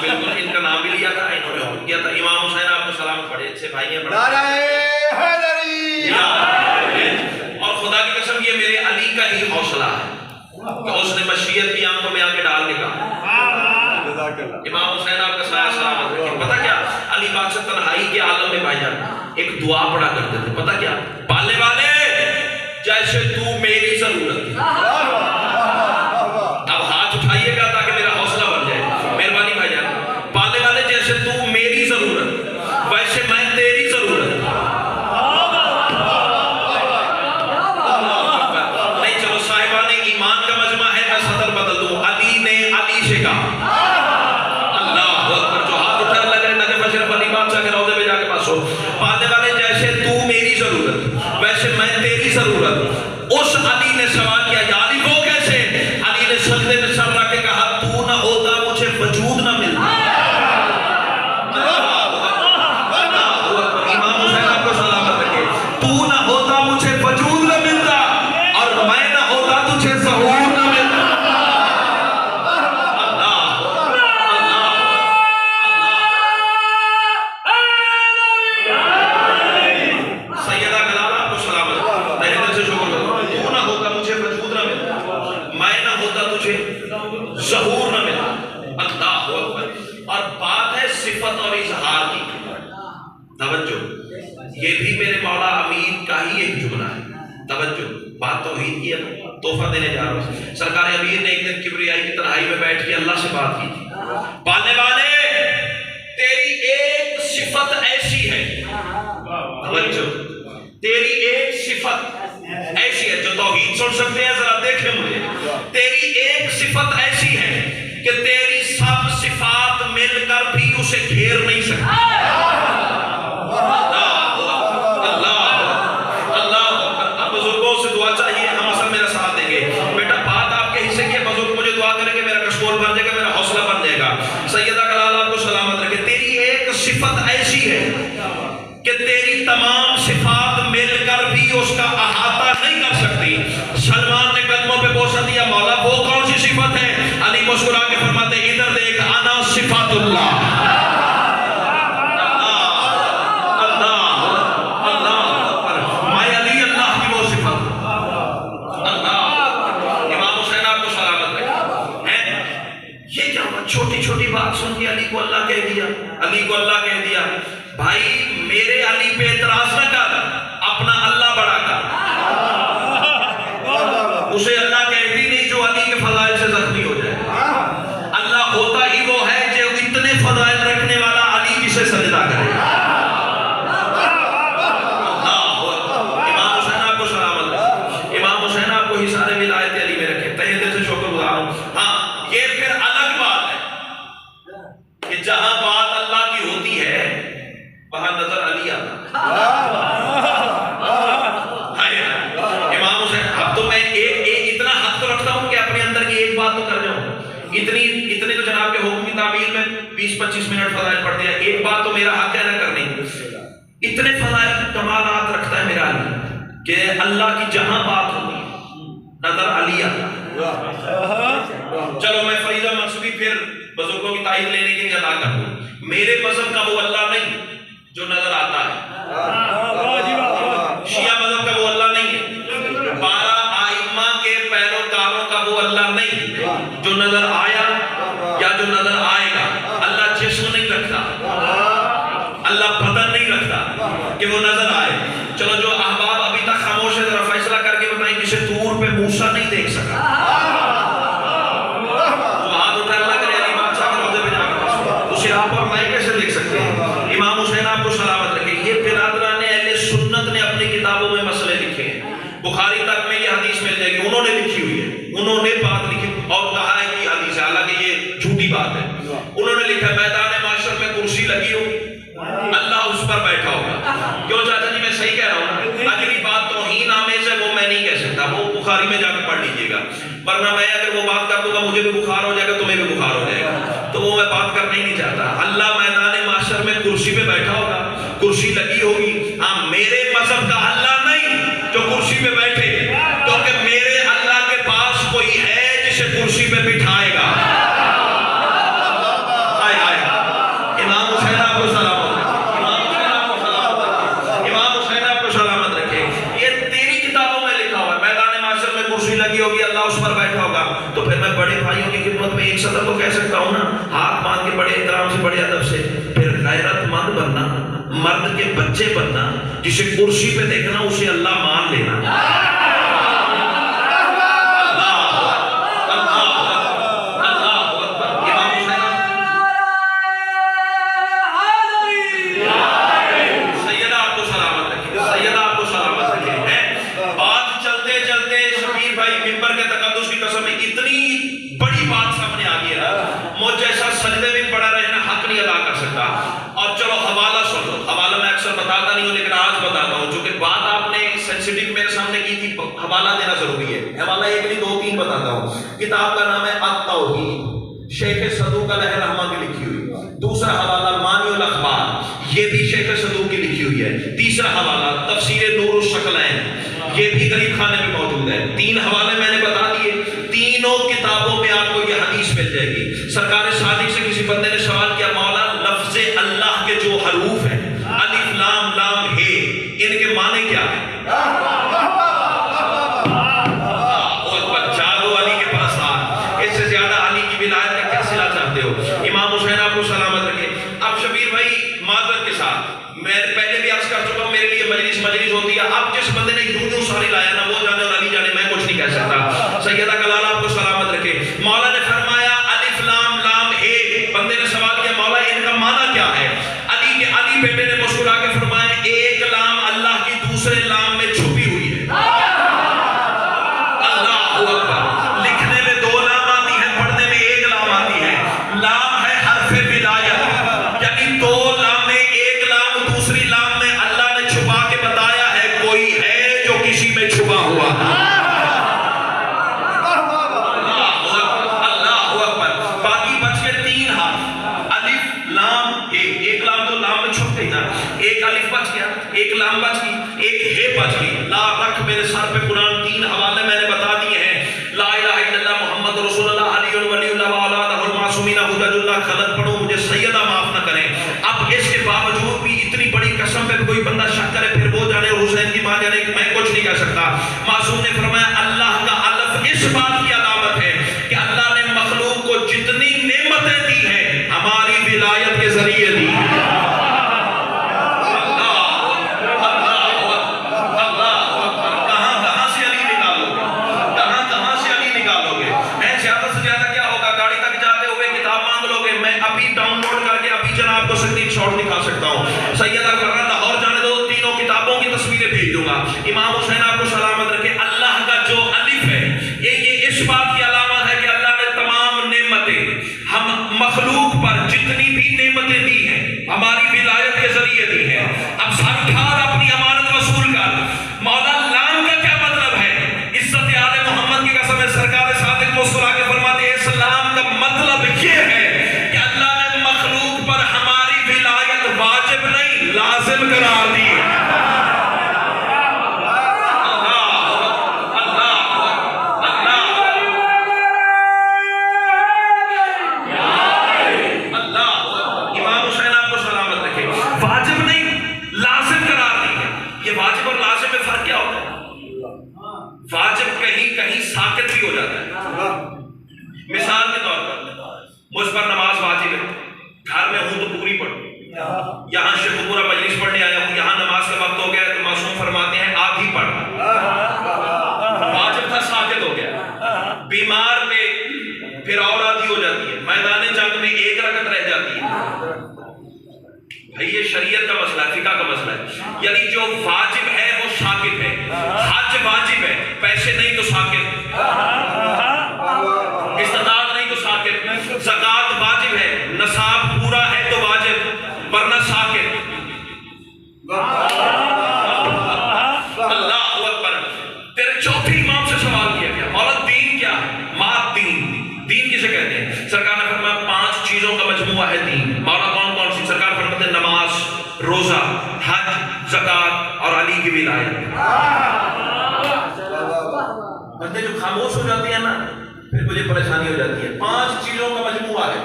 بالکل ان کا نام بھی لیا تھا انہوں نے حکم کیا تھا. امام حسین آپ کو سلام پڑھے اچھے بھائی ہیں نعرہ حیدری. اور خدا کی قسم یہ میرے علی کا ہی حوصلہ ہے کہ اس نے مشیت کی آنکھوں میں آ کے ڈال کے کہا. امام حسین آپ کا سایہ سلامت رکھے. پتہ کیا علی بادشاہ تنہائی کے عالم میں بھائی جان ایک دعا پڑھا کرتے تھے. پتہ کیا پالنے والے جیسے تو میری ضرورت ہے. اب ہاتھ اٹھائیے گا تاکہ میرا حوصلہ بن جائے. مہربانی بھائی جان پالنے والے جیسے تو میری ضرورت ویسے میں تیری ضرورت. نہیں چلو صاحبان ایمان کا مجمع ہے میں صدر بدل دوں. علی نے علی سے کہا اللہ اکبر جو ہاتھ اٹھا لگے نجف اشرف علی بادشاہ کے روضے پہ جا کے پاس ہو. پالنے والے جیسے تو میری ضرورت ویسے میں تیری ضرورت. اس علی نے سوال کیا یا علی وہ کیسے؟ علی نے سجدے میں سر رکھ کے کہا تو نہ ہوتا مجھے وجود نہ ملتا. امام حسین آپ کو سلامت رکھے. تو نہ ہوتا مجھے وجود نہ ملتا اور میں نہ ہوتا تجھے ظہور نہ ملتا. سیدہ بلال آپ کو سلامت تہہ دل سے شکر کرتا. تو نہ ہوتا مجھے وجود نہ ملتا میں نہ ہوتا تجھے ظہور نہ ملتا. اللہ صفت اور اظہار کی. توجہ، یہ بھی میرے مولا امیر کا ہی ایک جملہ ہے. توجہ، بات توحید کی ہے، تحفہ دینے جا رہا ہوں. سرکار امیر نے ایک دن کبریائی کی تنہائی میں بیٹھ کے اللہ سے بات کی تھی. پالنے والے، تیری ایک صفت ایسی ہے، توجہ، تیری ایک صفت ایسی ہے. جو توحید سن سکتے ہیں ذرا دیکھیں مجھے. تیری ایک صفت ایسی ہے کہ تیری سب صفات مل کر بھی اسے گھیر نہیں سکتی. سیدہ کلال آپ کو سلامت رکھے. تیری ایک صفت ایسی ہے کہ تیری تمام صفات مل کر بھی اس کا احاطہ نہیں کر سکتی. سلمان نے قدموں پہ بوسہ دیا، مولا وہ کون سی صفت ہے؟ علی مسکرا کے فرماتے ادھر دیکھ، انا صفات اللہ. میں علی اللہ کی وہ صفت. امام حسین آپ کو سلامت رکھے. یہ کیا ہوا؟ چھوٹی چھوٹی بات سن کے علی کو اللہ کہہ دیا. علی کو اللہ کہہ دیا. بھائی میرے علی پہ اعتراض نہ کر، اپنا اللہ بڑا کر. اسے اللہ کہتی نہیں جو علی کے فضائل سے زخمی ہو جائے. اللہ ہوتا ہی وہ ہے جو اتنے فضائل رکھنے والا علی جسے سجدہ کرے. امام حسین آپ کو سلامت رکھے. امام حسین آپ کو ہی سارے ولایت علی میں رکھے. تہہ دل سے شکر گزار ہوں. ہاں، یہ پھر الگ بات ہے کہ جہاں بات اللہ کی ہوتی ہے وہاں نظر علی آتا. امام حسین، اب تو میں اتنا حق تو رکھتا ہوں کہ اپنے اندر کی ایک بات تو کر جاؤں. اتنے تو جناب کے حکم کی تعمیل میں 20-25 منٹ فضائل پڑھ دیا. ایک بات تو میرا حق ہے نہ کرنے. اتنے فضائل کمالات رکھتا ہے میرا علی کہ اللہ کی جہاں بات ہوتی ہے نظر علی آتا. چلو میں فریضہ منصوبی پھر بزرگوں کی تائید لینے کے لیے ادا کر دوں. میرے مذہب کا وہ اللہ نہیں جو نظر آتا ہے. شیعہ مذہب کا وہ اللہ نہیں ہے. 12 آئمہ کے پیروکاروں کا وہ اللہ نہیں جو نظر آیا یا جو نظر آئے گا. اللہ جسم نہیں رکھتا، اللہ بدن نہیں رکھتا کہ وہ نظر آئے. چلو جو احباب ابھی تک خاموش ہے ذرا فیصلہ کر کے بتائیں جسے طور پہ موسیٰ نہیں دیکھ سکا. آپ اور میں کیسے دیکھ سکتے ہیں؟ امام حسین آپ کو سلامت رکھے. یہ برادران اہل سنت نے اپنی کتابوں میں مسئلے لکھے ہیں. بخاری تک میں یہ حدیث مل جائے گی، انہوں نے لکھی ہوئی ہے. انہوں نے بات لکھی اور کہا ہے کہ یہ حدیث ہے، حالانکہ یہ جھوٹی بات ہے. انہوں نے لکھا میدان معاشر میں کرسی لگی ہو، اللہ اس پر بیٹھا ہوگا. کیوں چاچا جی میں صحیح کہہ رہا ہوں؟ اگلی بات توہین آمیز ہے وہ میں نہیں کہہ سکتا، وہ بخاری میں جا کے پڑھ لیجیے گا. ورنہ میں اگر وہ بات کر دوں گا مجھے بھی بخار ہو جائے گا، تمہیں بھی بخار ہو جائے گا. تو وہ میں بات کرنا ہی نہیں چاہتا. اللہ میدان معاشر میں کرسی پہ بیٹھا ہوگا، کرسی لگی ہوگی. ہاں، میرے مذہب کا اللہ نہیں جو کرسی پہ بیٹھے، کیونکہ میرے اللہ کے پاس کوئی ہے جسے کرسی پہ بٹھائے گا. امام حسین آپ کو سلامت رکھے. امام حسین آپ کو سلامت رکھے. یہ تیری کتابوں میں لکھا ہوا ہے میدان معاشر میں کرسی لگی ہوگی، اللہ اس پر بیٹھا ہوگا. تو پھر میں بڑے بھائیوں کی خدمت میں ایک سطر تو کہہ سکتا ہوں نا، ہاتھ باندھ کے بڑے احترام سے بڑے ادب سے. پھر غیرت مند بننا، مرد کے بچے بننا، جسے کرسی پہ دیکھنا اسے اللہ مان لینا. سجدے میں پڑا رہنا حق نہیں ادا کر سکتا. اور چلو حوالہ سن لو. حوالہ میں اکثر بتاتا نہیں ہوں لیکن آج بتاتا ہوں، جو کہ بات آپ نے سینسیٹیو میرے سامنے کی تھی. حوالہ دینا ضروری ہے. حوالہ ایک نہیں 2-3 بتاتا ہوں. کتاب کا نام ہے التوحید، شیخ صدوق علیہ الرحمہ کی لکھی ہوئی. دوسرا حوالہ مانی الاخبار، یہ بھی شیخ صدوق کی لکھی ہوئی ہے. تیسرا حوالہ تفسیر نور الشکلین، یہ بھی غریب خانے میں موجود ہے. 3 حوالے میں نے بتا دیے. تینوں کتابوں میں آپ کو یہ حدیث مل جائے گی. سرکار صادق سے کسی بندے نے سوال کیا، مولا لفظ اللہ کے جو حروف ہیں الف لام لام ہے، ان کے معنی کیا ہے؟ جاگو علی کے پاس آ. اس سے زیادہ علی کی ولایت کا کیا صلہ چاہتے ہو؟ امام حسین آپ کو سلامت رکھے. اب شبیر بھائی معذرت کے ساتھ میں پہلے بھی عرض کر چکا ہوں، میرے لیے مجلس ہوتی ہے. اب جس بندے نے یوں ساری لایا نا، وہ جانے اور علی جانے، میں کچھ نہیں کہہ سکتا. سیدہ کا لالا آپ کو سلامت رکھے. مولا نے فرمایا الف لام لام ہے. بندے نے سوال کیا مولا ان کا معنی کیا ہے؟ علی بیٹے نے مسکرا کے فرمایا ایک لام اللہ کی دوسرے لام میں چھپی ہوئی ہے. اللہ اکبر. لکھنے میں 2 لام آتی ہے، پڑھنے میں 1 لام آتی ہے. لام ہے حرف ولایت، یعنی 2 لام میں 1 لام دوسری لام میں اللہ نے چھپا کے بتایا ہے کوئی ہے جو کسی میں چھپا ہوا ہے. اللہ اکبر. باقی بچ کے 3 حرف الف لام ہے. 1 لام تو لام میں چھپ گئی نا، 1 الف بچ گیا، 1 لام بچ گئی، 1 ہے بچ گئی. لا رکھ میرے سر پہ قرآن 3 حوالے میں نے بتا دیے ہیں. لا الہ الا اللہ محمد رسول اللہ علی ولی اللہ واولادہ المعصومین حجج اللہ. غلط پڑھوں مجھے سیدہ معاف نہ کریں. اب اس کے باوجود بھی اتنی بڑی قسم پہ کوئی بندہ شک کرے پھر وہ جانے اور حسین کی ماں جانے، میں کچھ نہیں کہہ سکتا. معصوم نے فرمایا اللہ کا الف اس بات کی علامت ہے کہ اللہ نے مخلوق کو جتنی نعمتیں دی ہیں ہماری ولایت کے ذریعے دی. دکھا سکتا ہوں. سیدہ کرنا لاہور جانے دو، 3 کتابوں کی تصویریں بھیج دوں گا. امام حسین آپ کو سلامت رکھے. اللہ کا جو الف ہے یہ اس بات کی علامت ہے کہ اللہ نے تمام نعمتیں ہم مخلوق پر جتنی بھی نعمتیں دی ہیں ہماری ولایت کے ذریعے دی ہیں. اب سر کھار اپنی امانت وصول کر. مولا لام کا کیا مطلب ہے؟ عزت آل محمد کی قسم ہے سرکار صادق مسکرا کے فرماتے ہیں اسلام کا مطلب یہ ہے کہ اللہ نے مخلوق پر ہماری ولایت واجب نہیں لازم قرار دی. واجب کہیں ساکت بھی ہو جاتا ہے. مثال کے طور پر مجھ پر نماز واجب ہے، گھر میں ہوں تو پوری پڑھوں. یہاں شیخ پورا مجلس پڑھنے آیا ہوں، یہاں نماز کا وقت ہو گیا تو معصوم فرماتے ہیں آدھی پڑھ. واجب تھا ساکت ہو گیا. بیمار میں پھر اور آدھی ہو جاتی ہے. میدان جنگ میں 1 رکعت رہ جاتی ہے. بھئی یہ شریعت کا مسئلہ ہے، فقہ کا مسئلہ ہے. یعنی جو واجب ہے وہ ساکت ہے. حج واجب ہے، پیسے نہیں تو ساکت، استطاعت نہیں تو ساکت. زکات واجب ہے، نصاب پورا ہے تو واجب، ورنہ ساکت. اللہ اکبر. پھر چوتھے امام سے سوال کیا گیا مولا دین کیا ہے؟ مات دین کسے کہتے ہیں؟ سرکار نے فرمایا 5 چیزوں کا مجموعہ ہے دین. مولا کون کون سی؟ سرکار فرماتے ہیں نماز، روزہ، حج، زکات اور علی کی ولایت. بندے جو خاموش ہو جاتے ہیں نا پھر مجھے پریشانی ہو جاتی ہے. 5 چیزوں کا مجموعہ ہے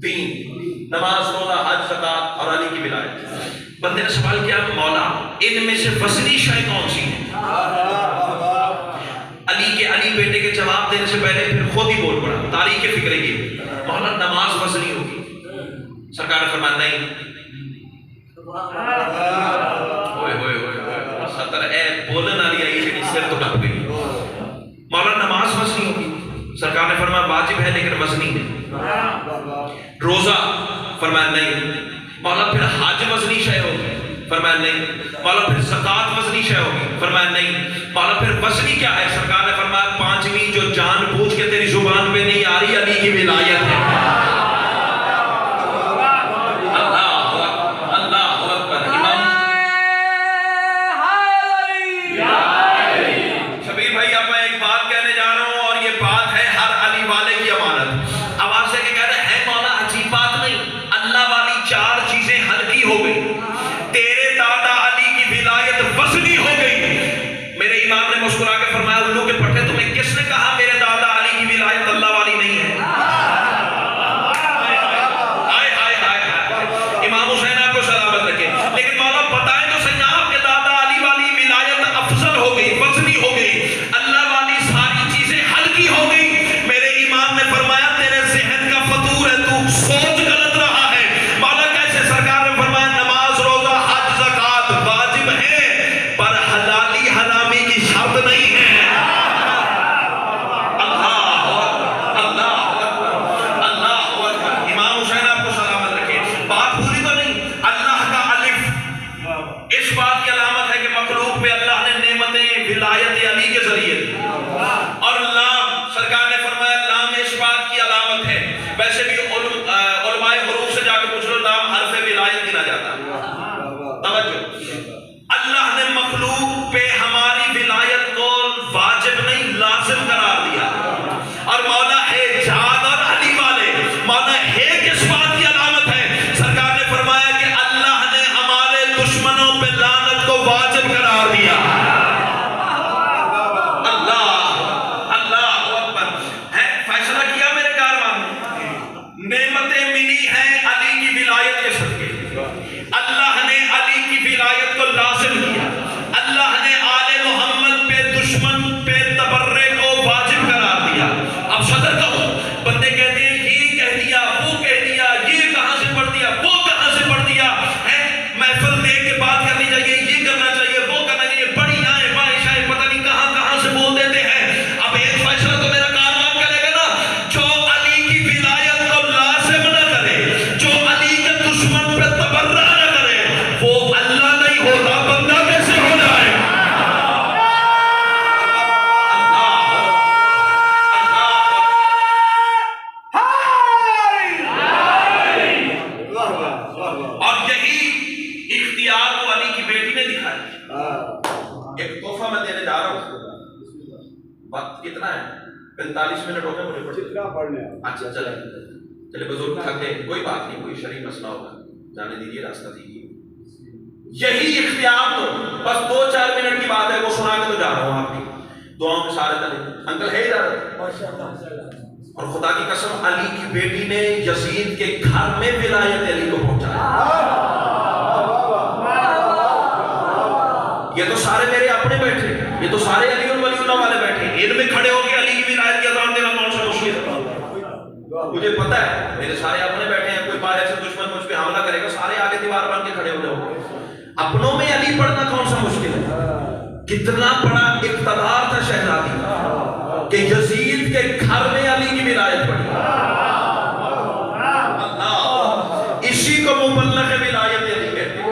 دین، نماز، روزہ، حج، زکات اور علی کی ولایت. بندے نے سوال کیا مولا ان میں سے وزنی شے کون سی ہے؟ علی بیٹے کے جواب دینے سے پہلے پھر خود ہی بول پڑا تاریخ فکر کی مولا نماز وزنی ہوگی. سرکار نے فرمایا نہیں. بولن والی آئی جی سر تو ڈب گئی. مولا نماز وزنی ہوگی. سرکار نے فرمایا واجب ہے لیکن وزنی ہے. روزہ فرمایا نہیں. مولا پھر حج وزنی شے ہوگی. فرمایا نہیں. مولا پھر زکات وزنی شے ہوگی. فرمایا نہیں. مولا پھر وزنی کیا ہے؟ سرکار نے فرمایا 5ویں جو جان بوجھ کے تیری زبان پہ نہیں آ رہی علی کی ولایت ہے. مسکرا کے فرمایا الو کے پٹھے تمہیں کس نے کہا میرے دادا علی کی ولایت اللہ والی نہیں ہے؟ ولایت علی کے ذریعے دی. اور لام سرکار نے فرمایا لام اس بات کی علامت ہے. ویسے بھی علماء حروف سے جا کے پوچھ لو لام حرف ولایت گنا جاتا ہے. توجہ, اللہ نے مخلوق پہ ہماری ولایت کو واجب نہیں لازم قرار دیا. اور مولا ہے جان اور علی والے, مولا ہے کس بات کی علامت ہے؟ سرکار نے فرمایا کہ اللہ نے ہمارے دشمنوں پہ لعنت کو واجب قرار دیا. اللہ اللہ اکبر. ہے فیصلہ کیا میرے کاروان نے, نعمتیں ملی ہیں علی کی ولایت کے صدقے. اللہ نے علی کی ولایت کو لازم کیا. اللہ نے آل محمد پہ دشمن پہ تبرے کو واجب قرار دیا. اب صدر کہو, بندے کہتے ہیں یہ کہہ دیا وہ کہہ دیا, یہ کہاں سے پڑھ دیا وہ کہاں سے پڑھ دیا ہے. محفل دیکھ کے بات کرنی چاہیے, یہ کرنا چاہیے وہ کرنا چاہیے, بڑی آئیں بائیں شائیں پتہ نہیں کہاں کہاں سے بول دیتے ہیں. اب ایک فیصلہ تو میرا کاروان کرے گا نا, جو علی کی ولایت کو لازم نہ کرے, جو علی کے دشمن پہ تبرہ نہ کرے, وہ اللہ نہیں ہوتا, بندہ کیسے ہو جائے؟ اور یہی اختیار کو علی کی بیٹی نے دکھایا. ایک تحفہ میں دینے جا رہا ہوں. وقت کتنا ہے؟ 45 منٹ ہو گئے مجھے پڑھنے. اچھا چلے بزرگ تھک گئے, کوئی بات نہیں, کوئی شریف مسئلہ ہوگا, جانے دیجیے, راستہ دیجیے. یہی اختیار تو بس 2-4 منٹ کی بات ہے, وہ سنا کے تو جا رہا ہوں. آپ کی دعاؤں میں سارے تلے انکل ہے ادھر. اور خدا کی قسم علی کی بیٹی نے یزید کے گھر میں ولایت علی کو پہنچایا. یہ تو سارے میرے اپنے بیٹھے, یہ تو سارے علی اور ولی اللہ والے بیٹھے, ان میں کھڑے ہو کے علی کی ولایت کی اذان دینا کون سا مشکل ہے؟ مجھے پتا ہے میرے سارے اپنے بیٹھے ہیں, کوئی باہر سے دشمن مجھ پہ حملہ کرے گا, سارے آگے دیوار بن کے کھڑے ہو جاؤ. اپنوں میں علی پڑھنا کون سا مشکل ہے؟ کتنا بڑا اقتدار تھا شہزادی کا کہ یزید کے گھر میں علی کی ولایت پڑھی. اللہ, اسی کو مبلغ ولایت علی کہتے ہیں.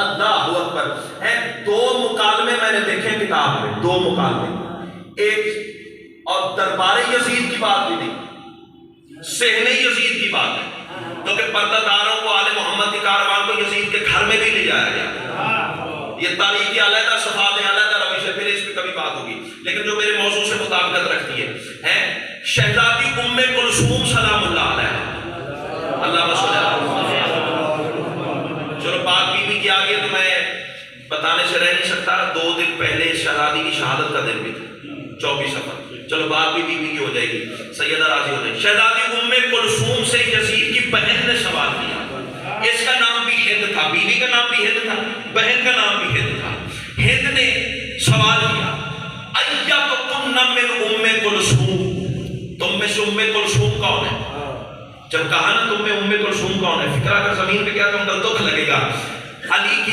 اللہ اکبر. ہے 2 مکالمے میں نے دیکھے کتاب میں, 2 مکالمے. ایک اور دربار یزید کی بات بھی نہیں, صحن یزید کی بات ہے, کیونکہ پردہ داروں کو آل محمد کے کاروان کو یزید کے گھر میں بھی لے جایا گیا. یہ تاریخی علیحدہ صفات ہے, علیحدہ روش ہے, پھر اس پہ کبھی بات ہوگی, لیکن جو میرے موضوع سے مطابقت رکھتی ہے شہزادی ام کلثوم سلام اللہ علیہ. اللہ صلی اللہ علیہ. چلو بات بی بی کی آگے تو میں بتانے سے رہ نہیں سکتا. 2 دن پہلے شہزادی کی شہادت کا دن بھی تھا, 24 صفر. چلو بات بھی بی بی کی ہو جائے گی, سیدہ راضی ہو جائے گی. شہزادی ام کلثوم سے یزید کی بہن نے سوال کیا. اس کا نام بھی ہند تھا, بیوی کا نام بھی ہند تھا, بہن کا نام بھی ہند تھا. ہند نے سوال کیا ایتکن من ام کلثوم, تم میں سے ام کلثوم کون ہے؟ جب کہا نا تم میں ام کلثوم کون ہے, فکر اگر زمین پہ کیا تم کا دکھ لگے گا.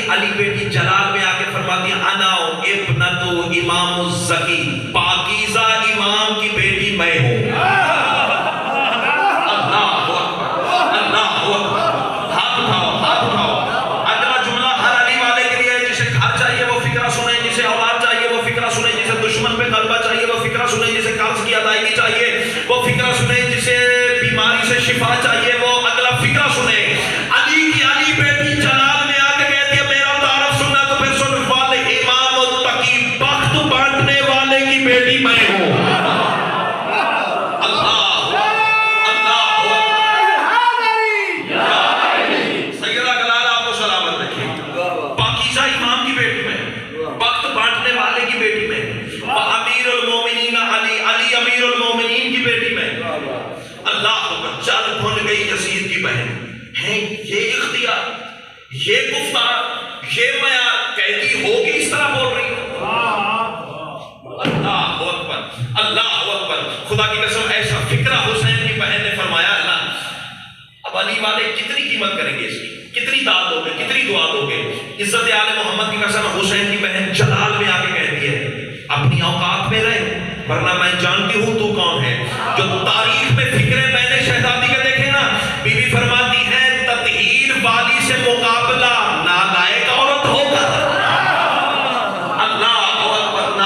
علی بیٹی جلال میں آ کے فرماتی ہیں انا ابنت امام الزکی, پاکیزہ امام کی بیٹی میں ہوں. اللہ اکبر, اللہ اکبر. ہاتھ اٹھاؤ. اگلا جملہ ہر علی والے کے لیے, جسے گھر چاہیے وہ فکرہ سنیں, جسے اولاد چاہیے وہ فکرہ سنیں, جسے دشمن پہ غلبہ چاہیے وہ فکرہ سنیں, جسے قرض کی ادائیگی چاہیے وہ فکرہ سنیں, جسے بیماری سے شفا چاہیے وہ اگلا فکرہ سنیں. علی کی علی بیٹی جلال میں آ کے کہتی ہے میرا تعارف سننا تو پھر سن, والے امام التقی بخت بانٹنے والے کی بیٹی میں ہوں. یہ اختیار, یہ گفتار, یہ معیار کہتی ہوگی اس طرح بول رہی ہے. اللہ اکبر, اللہ اکبر. خدا کی قسم ایسا فکرہ حسین کی بہن نے فرمایا اللہ, اب علی والے کتنی قیمت کریں گے اس کی, کتنی داد دو گے, کتنی دعا دو گے. عزت آل محمد کی قسم حسین کی بہن جلال میں آ کے کہتی ہے اپنی اوقات میں رہے, ورنہ میں جانتی ہوں تو کون ہے. جو تاریخ میں فکرے میں نے شہزادی کے دیکھے نا, بی بی فرماتی ہے تطہیر والی سے مقابلہ نالائق عورت ہوگا. اللہ اکبر,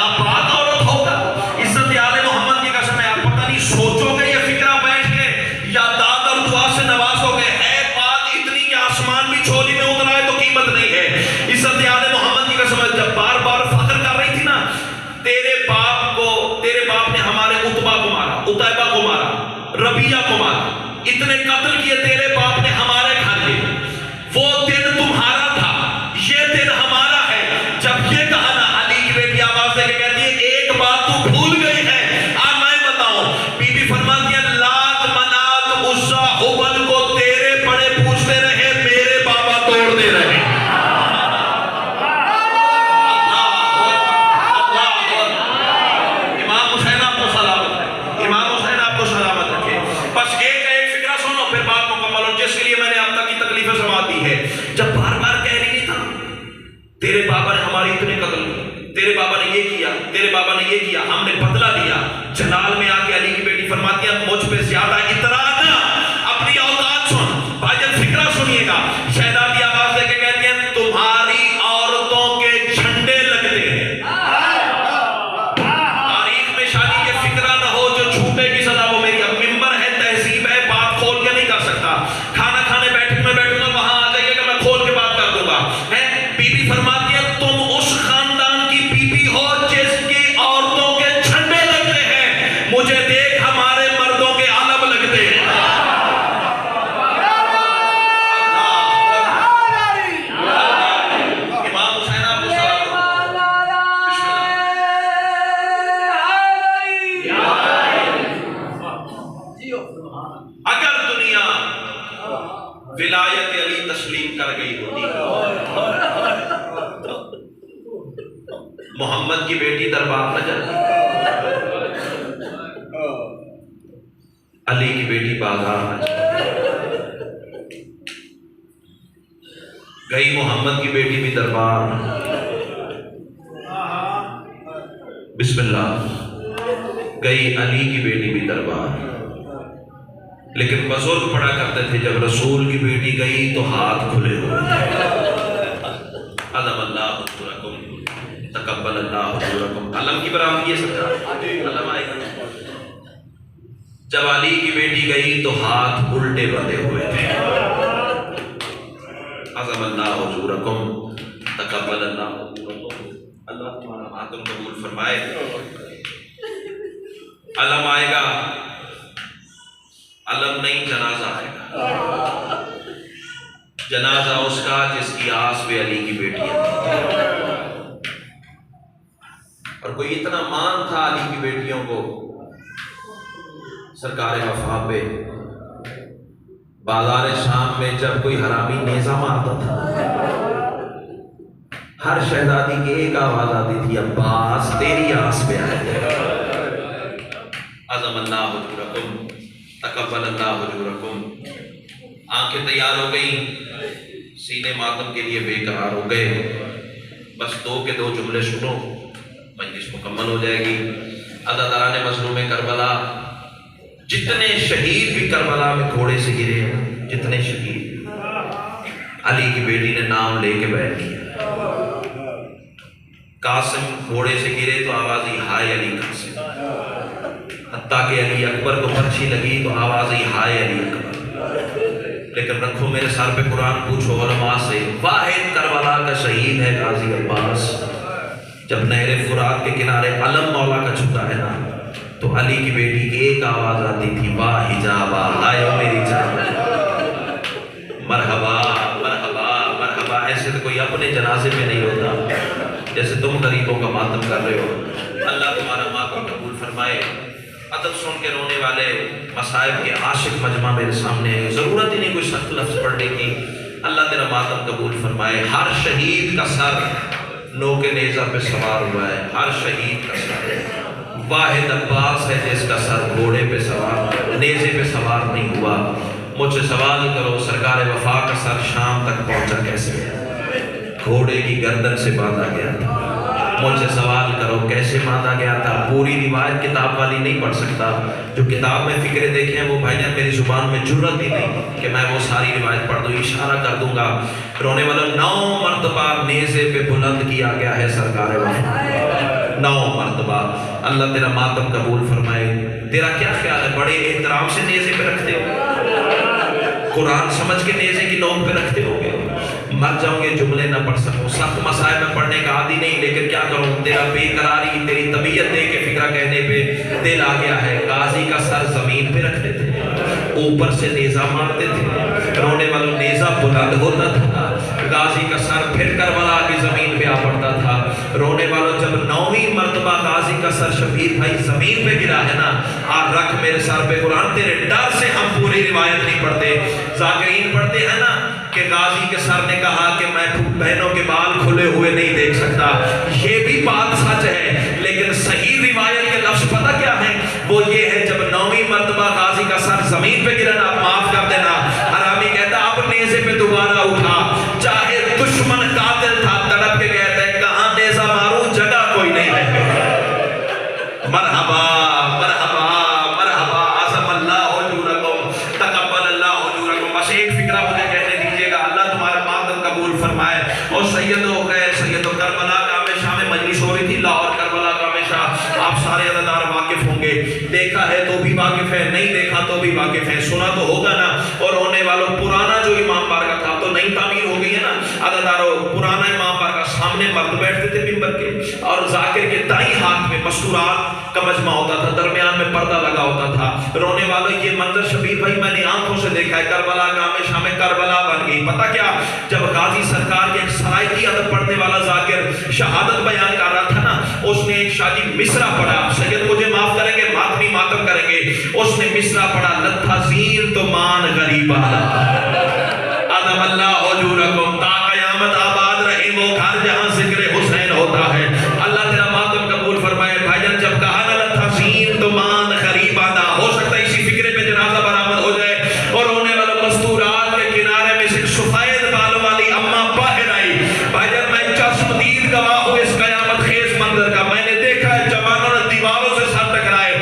اتنے قتل کیے تیرے باپ نے ہمارے گھر کے، وہ دن تمہارا تھا، یہ دن ہمارا ہے۔ جب یہ کہا نا، علی کی بیٹی آواز دے کے کہتی ہے ایک بات تو بھول گئی ہے، میں بتاؤں۔ بی بی فرماتی ہے لات منات عزا حبل کو تیرے بڑے پوچھتے رہے، میرے بابا توڑتے رہے۔ امام حسین آپ کو سلامت ہے، امام حسین آپ کو سلامت رکھے۔ بس ایک فکرہ سنو پھر بات مکمل ہو، جس کے لیے میں نے اب تک کی تکلیفیں سماعت دی ہے۔ جب بار بار کہہ رہی تھا تیرے بابا نے ہماری اتنے قتل کیے، تیرے بابا نے یہ کیا، تیرے بابا نے یہ کیا، ہم نے بدلہ لیا۔ جلال میں آ کے علی کی بیٹی فرماتی ہے مجھ پہ زیادہ اطراء نہ، اپنی اوقات سن۔ بھائی جان فکرہ سنیے گا، شہزادی آواز دے کے کہتی ہیں تمہاری عورتوں کے جھنڈے لگتے ہیں۔ تاریخ میں شادی یہ فکرہ نہ ہو جو جھوٹے کی سزا، وہ میری اب ممبر ہے، تہذیب ہے، بات کھول کے نہیں کر سکتا۔ کھانا کھانے بیٹھے میں بیٹھوں گا، وہاں آ جائیے گا، میں کھول کے بات کر دوں گا۔ بی بی فرماتی ہے تم اس خاندان کی بی بی ہو جس کی عورتوں کے جھنڈے لگتے ہیں، مجھے دیکھ ہمارے مردوں کے علم لگتے ہیں۔ امام حسین آپ کو سلام۔ اگر دنیا ولایت علی تسلیم کر گئی ہوتی، محمد کی بیٹی دربار نہ جاتی، علی کی بیٹی بازار نہ جاتی، گئی محمد کی بیٹی بھی دربار، بسم اللہ، گئی علی کی بیٹی بھی دربار۔ لیکن بزرگ پڑھا کرتے تھے جب رسول کی بیٹی گئی تو ہاتھ کھلے ہوئے تھے۔ عظم اللہ حضورکم، تقبل اللہ حضورکم۔ علم کی برآمدی ہے سرکار، علم آئے گا۔ جب علی کی بیٹی گئی تو ہاتھ الٹے بندھے ہوئے تھے۔ عظم اللہ حضورکم، تقبل اللہ حضورکم۔ اللہ تمہارا ماتم قبول فرمائے۔ علم آئے گا، علم نہیں جنازہ آئے گا۔ جنازہ اس کا جس کی آس پہ علی کی بیٹی ہے، اور کوئی اتنا مان تھا علی کی بیٹیوں کو، سرکار وفا پہ بازار شام میں جب کوئی حرامی نیزہ مارتا تھا، ہر شہزادی کی ایک آواز آتی تھی عباس تیری آس پہ آئے۔ عظم اللہ حضورکم، تقبل اللہ حضورکم۔ آنکھیں تیار ہو گئیں، سینے ماتم کے لیے بے قرار ہو گئے۔ بس دو کے دو جملے سنو، مجلس مکمل ہو جائے گی۔ عزاداران مظلوم کربلا، جتنے شہید بھی کربلا میں گھوڑے سے گرے ہیں، جتنے شہید، علی کی بیٹی نے نام لے کے بیٹھ کیا۔ قاسم گھوڑے سے گرے تو آواز ہی ہائے علی قاسم، حتیٰ کہ علی اکبر کو پرچھی لگی تو آواز ہی ہائے علی اکبر۔ لیکن رکھو میرے سر پہ قرآن، پوچھو علماء سے، واحد کربلا کا شہید ہے غازی عباس۔ جب نہر فرات کے کنارے علم مولا کا چھپا ہے نا، تو علی کی بیٹی کی ایک آواز آتی تھی واہ حجابہ، ہائے میری جان، مرحبا مرحبا مرحبا۔ ایسے تو کوئی اپنے جنازے میں نہیں ہوتا جیسے تم غریبوں کا ماتم کر رہے ہو۔ اللہ تمہارا ماتم قبول فرمائے۔ ادب سن کے رونے والے مصائب کے عاشق مجمع میرے سامنے ہے، ضرورت ہی نہیں کوئی سخت لفظ پڑھنے کی۔ اللہ تیرا ماتم قبول فرمائے۔ ہر شہید کا سر نو کے نیزہ پہ سوار ہوا ہے، ہر شہید کا سر۔ واحد عباس ہے جس کا سر گھوڑے پہ سوار، نیزے پہ سوار نہیں ہوا۔ مجھ سے سوال کرو سرکار وفا کا سر شام تک پہنچا کیسے ہے؟ گھوڑے کی گردن سے باندھا گیا تھا۔ مجھ سے سوال کرو کیسے باندھا گیا تھا؟ پوری روایت کتاب والی نہیں پڑھ سکتا، جو کتاب میں فکرے دیکھے ہیں وہ بھائی جان میری زبان میں جرت ہی نہیں کہ میں وہ ساری روایت پڑھ دوں، اشارہ کر دوں گا۔ رونے والا 9 مرتبہ نیزے پہ بلند کیا گیا ہے سرکار وفا، 9 مرتبہ۔ اللہ تیرا ماتم قبول فرمائے۔ تیرا کیا خیال ہے، بڑے احترام سے نیزے پہ رکھتے ہو؟ قرآن سمجھ کے نیزے کی نوک پہ رکھتے ہو گے؟ مر جاؤں گے جملے نہ پڑھ سکوں، سخت مسائل میں پڑھنے کا عادی نہیں، لیکن کیا کروں، تیرا بے قراری، تیری طبیعت دے کے فکرہ کہنے پہ دل آ گیا ہے۔ غازی کا سر زمین پہ رکھتے تھے، اوپر سے نیزہ مارتے تھے، رونے والوں نیزہ بلند ہوتا تھا، غازی کا سر پھر کربلا کی زمین پہ آ پڑتا تھا۔ رونے والوں جب 9ویں مرتبہ غازی کا سر شبیر بھائی زمین پہ گرا ہے نا، آج رکھ میرے سر پہ قرآن، تیرے ڈر سے ہم پوری روایت نہیں پڑھتے، ذاکرین پڑھتے ہیں نا کہ غازی کے سر نے کہا کہ میں بہنوں کے بال کھلے ہوئے نہیں دیکھ سکتا۔ یہ بھی بات سچ ہے، لیکن صحیح روایت کے لفظ پتہ کیا ہے؟ وہ یہ ہے جب 9ویں مرتبہ غازی کا سر زمین پہ گرا نا، آپ معاف کر دینا، حرامی کہتا اب نیزے پہ دوبارہ اٹھا، چاہے دشمن قاتل تھا، تڑپ کے کہتا ہے کہاں نیزہ ماروں، جگہ کوئی نہیں ہے۔ مرحبا مرحبا مرحبا، عظم اللہ اجورکم، تقبل اللہ اجورکم۔ بس ایک فکرہ مجھے کہنے دیجیے گا، اللہ تمہارا ماتم قبول فرمائے۔ اور سیدو گئے، سیدو کربلا کا ہمیشہ میں مجلس ہو رہی تھی لاہور کربلا کا ہمیشہ، آپ سارے عزادار واقف ہوں گے، دیکھا ہے تو بھی واقف ہے، نہیں دیکھا تو بھی واقف ہے، سنا تو ہوگا نا۔ اور ہونے والوں پرانا جو امام بارگاہ تھا تو نئی تعمیر ہو گئی ہے نا، عزاداروں پرانا امام بارگاہ سامنے مرد بیٹھتے تھے ممبر کے، اور ذاکر کے دائیں ہاتھ میں مستورات کا مجمع ہوتا تھا، درمیان میں پردہ لگا ہوتا تھا۔ رونے والوں یہ منظر شبیر بھائی میں نے آنکھوں سے دیکھا ہے، کربلا کا ہمیشہ میں کربلا بن گئی۔ پتہ کیا، جب غازی سرکار کے ایک سرائکی ادب پڑھنے والا ذاکر شہادت بیان کر رہا تھا نا، اس نے ایک شادی مصرع پڑھا، سید مجھے معاف کریں گے، ماتمی ماتم کریں گے، اس نے مصرع پڑھا، لتھا زیر تو مان غریبا، عظم اللہ اجورکم، تا قیامت آباد رہے وہ گھر جہاں ذکر حسین ہوتا ہے۔ اللہ تیرا ماتم قبول فرمائے۔ بھائی جان جب کہا نا لتھا زیر تو مان غریبا، ہو سکتا ہے اسی فکرے پہ جنازہ برآمد ہو جائے، اور ہونے والا مستورات کے کنارے میں سے سفید بالوں والی اماں باہر آئی۔ بھائی جان میں چشمدید گواہ ہوں اس قیامت خیز منظر کا، میں نے دیکھا ہے جوانوں نے دیواروں سے سر ٹکرائے،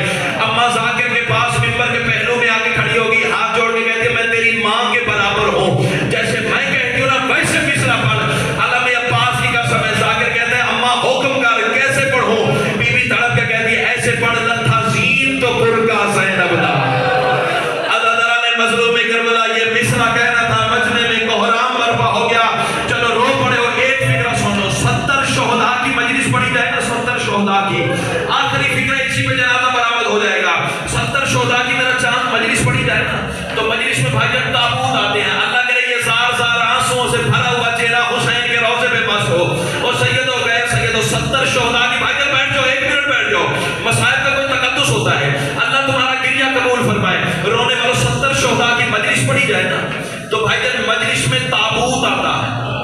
اماں ذاکر کے پاس ممبر کے پہلو میں آ کے کھڑی ہوگی، ہاتھ جوڑ کے کہتی ہے میں تیری ماں کے برابر ہوں، جیسے میں کہتی ہوں نا ویسے مصرع پڑھ۔ علم عباس کی قسم ہے، ذاکر کہتے ہیں اماں حکم کر کیسے پڑھوں، بی بی تڑپ کے کہتی ہے ایسے پڑھ، لتھا زین تو برکا زینب دا۔ عزادارہ نے مظلوم کربلا یہ مصرع کہنا تھا، مجمع میں کوہرام برپا ہو گیا، چلو رو پڑے ہو۔ ایک فکرہ سنو، 70 شہداء کی مجلس پڑھی جائے نا، 70 شہداء کی، آخری فکرہ اسی پہ جنازہ برآمد ہو جائے گا۔ 70 شہداء کی میرا چاند مجلس پڑھی جائے نا، تو مجلس میں بھائی جان تابوت آتے ہیں، اللہ کرے یہ زار زار آنسوؤں سے بھرا ہوا چہرہ حسین کے روضے پہ بس ہو، اور سیدو گئے، سیدو 70 شہداء کی، بھائی جان بیٹھ جاؤ، 1 منٹ بیٹھ جاؤ، مسائل کا کوئی تقدس ہوتا ہے، اللہ تمہارا گریہ قبول فرمائے۔ رونے والوں 70 شہداء کی مجلس پڑھی جائے نا، تو بھائی جان مجلس میں تابوت آتا ہے،